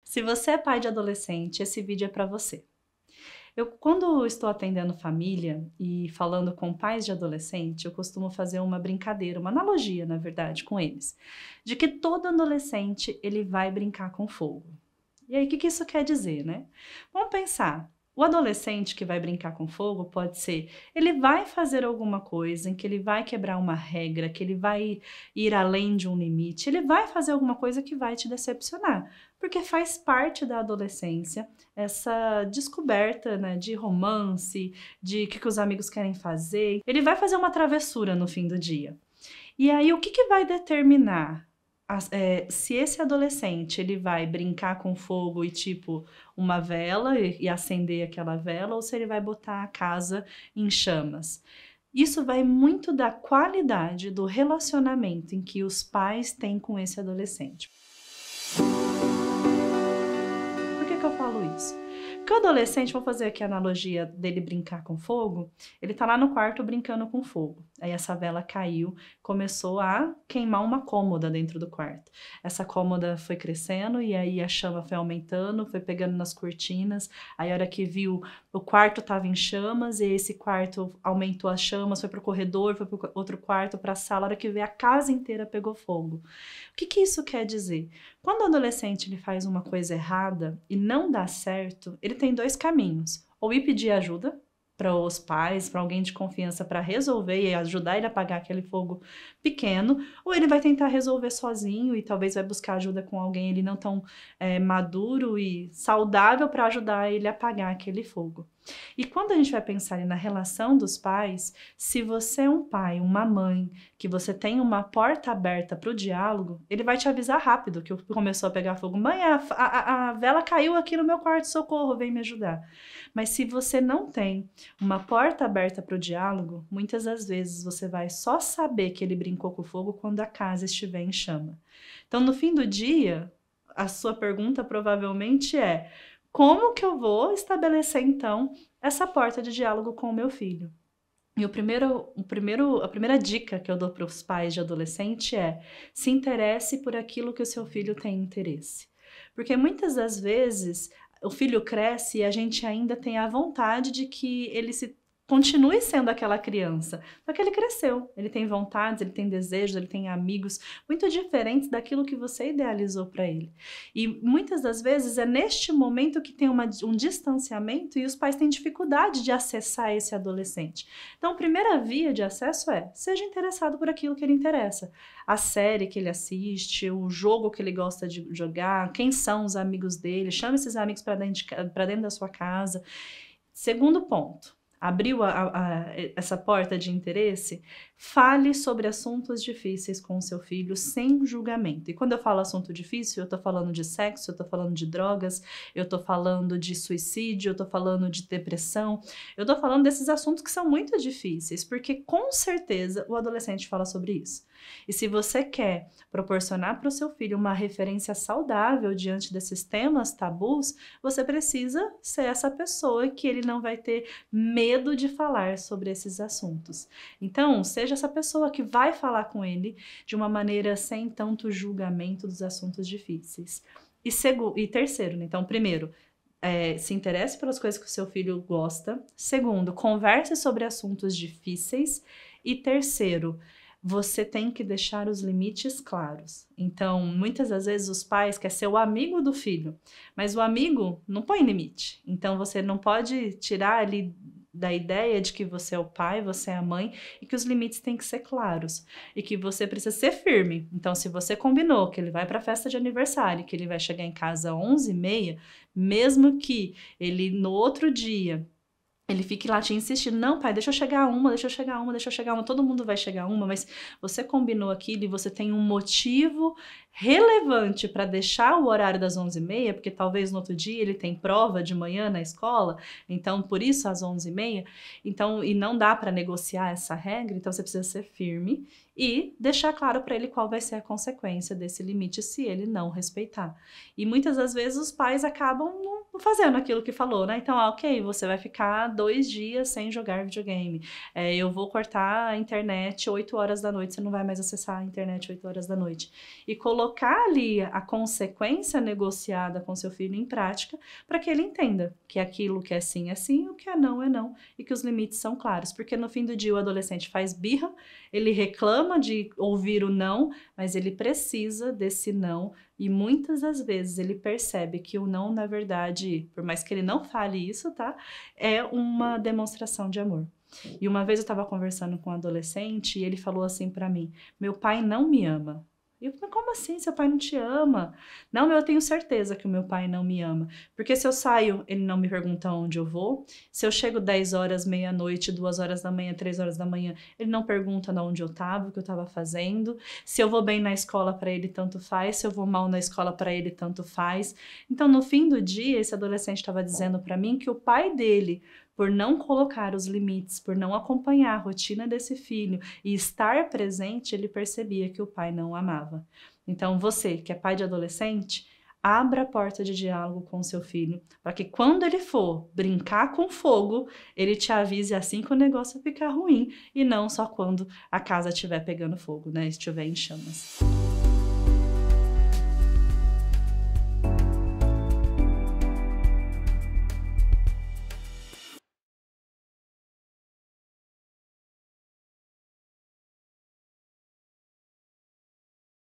Se você é pai de adolescente, esse vídeo é para você. Quando estou atendendo família e falando com pais de adolescente, eu costumo fazer uma brincadeira, uma analogia, na verdade, com eles, de que todo adolescente ele vai brincar com fogo. E aí, o que isso quer dizer, né? Vamos pensar. O adolescente que vai brincar com fogo pode ser, ele vai fazer alguma coisa em que ele vai quebrar uma regra, que ele vai ir além de um limite, ele vai fazer alguma coisa que vai te decepcionar, porque faz parte da adolescência essa descoberta, né, de romance, de o que os amigos querem fazer. Ele vai fazer uma travessura no fim do dia. E aí, o que vai determinar se esse adolescente ele vai brincar com fogo e tipo uma vela e acender aquela vela, ou se ele vai botar a casa em chamas? Isso vai muito da qualidade do relacionamento em que os pais têm com esse adolescente. Por que eu falo isso? Porque o adolescente, vou fazer aqui a analogia dele brincar com fogo, ele tá lá no quarto brincando com fogo. Aí essa vela caiu, começou a queimar uma cômoda dentro do quarto. Essa cômoda foi crescendo e aí a chama foi aumentando, foi pegando nas cortinas. Aí a hora que viu, o quarto tava em chamas e esse quarto aumentou as chamas, foi pro corredor, foi pro outro quarto, pra sala. A hora que veio, a casa inteira pegou fogo. O que isso quer dizer? Quando o adolescente ele faz uma coisa errada e não dá certo, ele tem dois caminhos. Ou ir pedir ajuda para os pais, para alguém de confiança para resolver e ajudar ele a apagar aquele fogo pequeno, ou ele vai tentar resolver sozinho e talvez vai buscar ajuda com alguém ele não tão maduro e saudável para ajudar ele a apagar aquele fogo. E quando a gente vai pensar na relação dos pais, se você é um pai, uma mãe, que você tem uma porta aberta para o diálogo, ele vai te avisar rápido que começou a pegar fogo. Mãe, a vela caiu aqui no meu quarto, socorro, vem me ajudar. Mas se você não tem uma porta aberta para o diálogo, muitas das vezes você vai só saber que ele brincou com fogo quando a casa estiver em chama. Então, no fim do dia, a sua pergunta provavelmente é: como que eu vou estabelecer, então, essa porta de diálogo com o meu filho? E a primeira dica que eu dou para os pais de adolescente é: se interesse por aquilo que o seu filho tem interesse. Porque muitas das vezes o filho cresce e a gente ainda tem a vontade de que ele continue sendo aquela criança. Só que ele cresceu, ele tem vontades, ele tem desejos, ele tem amigos muito diferentes daquilo que você idealizou para ele. E muitas das vezes é neste momento que tem um distanciamento e os pais têm dificuldade de acessar esse adolescente. Então, a primeira via de acesso é: seja interessado por aquilo que ele interessa. A série que ele assiste, o jogo que ele gosta de jogar, quem são os amigos dele, chame esses amigos para dentro da sua casa. Segundo ponto: abriu essa porta de interesse, fale sobre assuntos difíceis com o seu filho sem julgamento. E quando eu falo assunto difícil, eu tô falando de sexo, eu tô falando de drogas, eu tô falando de suicídio, eu tô falando de depressão, eu tô falando desses assuntos que são muito difíceis, porque com certeza o adolescente fala sobre isso. E se você quer proporcionar para o seu filho uma referência saudável diante desses temas tabus, você precisa ser essa pessoa que ele não vai ter medo de falar sobre esses assuntos. Então, seja essa pessoa que vai falar com ele de uma maneira sem tanto julgamento dos assuntos difíceis. E terceiro, né? Então, primeiro, se interesse pelas coisas que o seu filho gosta. Segundo, converse sobre assuntos difíceis. E terceiro, você tem que deixar os limites claros. Então, muitas das vezes os pais querem ser o amigo do filho, mas o amigo não põe limite. Então, você não pode tirar ali da ideia de que você é o pai, você é a mãe, e que os limites têm que ser claros, e que você precisa ser firme. Então, se você combinou que ele vai para a festa de aniversário, que ele vai chegar em casa às 11h30, mesmo que ele no outro dia ele fique lá te insistindo: não, pai, deixa eu chegar a uma, deixa eu chegar a uma, deixa eu chegar a uma, todo mundo vai chegar a uma, mas você combinou aquilo e você tem um motivo relevante para deixar o horário das 11h30, porque talvez no outro dia ele tem prova de manhã na escola, então por isso às 11h30, então, e não dá para negociar essa regra, então você precisa ser firme e deixar claro para ele qual vai ser a consequência desse limite se ele não respeitar. E muitas das vezes os pais acabam não fazendo aquilo que falou, né? Então, ok, você vai ficar 2 dias sem jogar videogame. Eu vou cortar a internet 8 horas da noite, você não vai mais acessar a internet 8 horas da noite. E colocou colocar ali a consequência negociada com seu filho em prática para que ele entenda que aquilo que é sim, o que é não, e que os limites são claros. Porque no fim do dia o adolescente faz birra, ele reclama de ouvir o não, mas ele precisa desse não e muitas das vezes ele percebe que o não, na verdade, por mais que ele não fale isso, tá? É uma demonstração de amor. E uma vez eu estava conversando com um adolescente e ele falou assim para mim: meu pai não me ama. E eu falei: como assim? Seu pai não te ama? Não, eu tenho certeza que o meu pai não me ama. Porque se eu saio, ele não me pergunta onde eu vou. Se eu chego 10 horas, meia-noite, 2 horas da manhã, 3 horas da manhã, ele não pergunta onde eu estava, o que eu estava fazendo. Se eu vou bem na escola, para ele tanto faz. Se eu vou mal na escola, para ele tanto faz. Então, no fim do dia, esse adolescente estava dizendo para mim que o pai dele, por não colocar os limites, por não acompanhar a rotina desse filho e estar presente, ele percebia que o pai não o amava. Então, você que é pai de adolescente, abra a porta de diálogo com o seu filho, para que quando ele for brincar com fogo, ele te avise assim que o negócio ficar ruim, e não só quando a casa estiver pegando fogo, né? Estiver em chamas.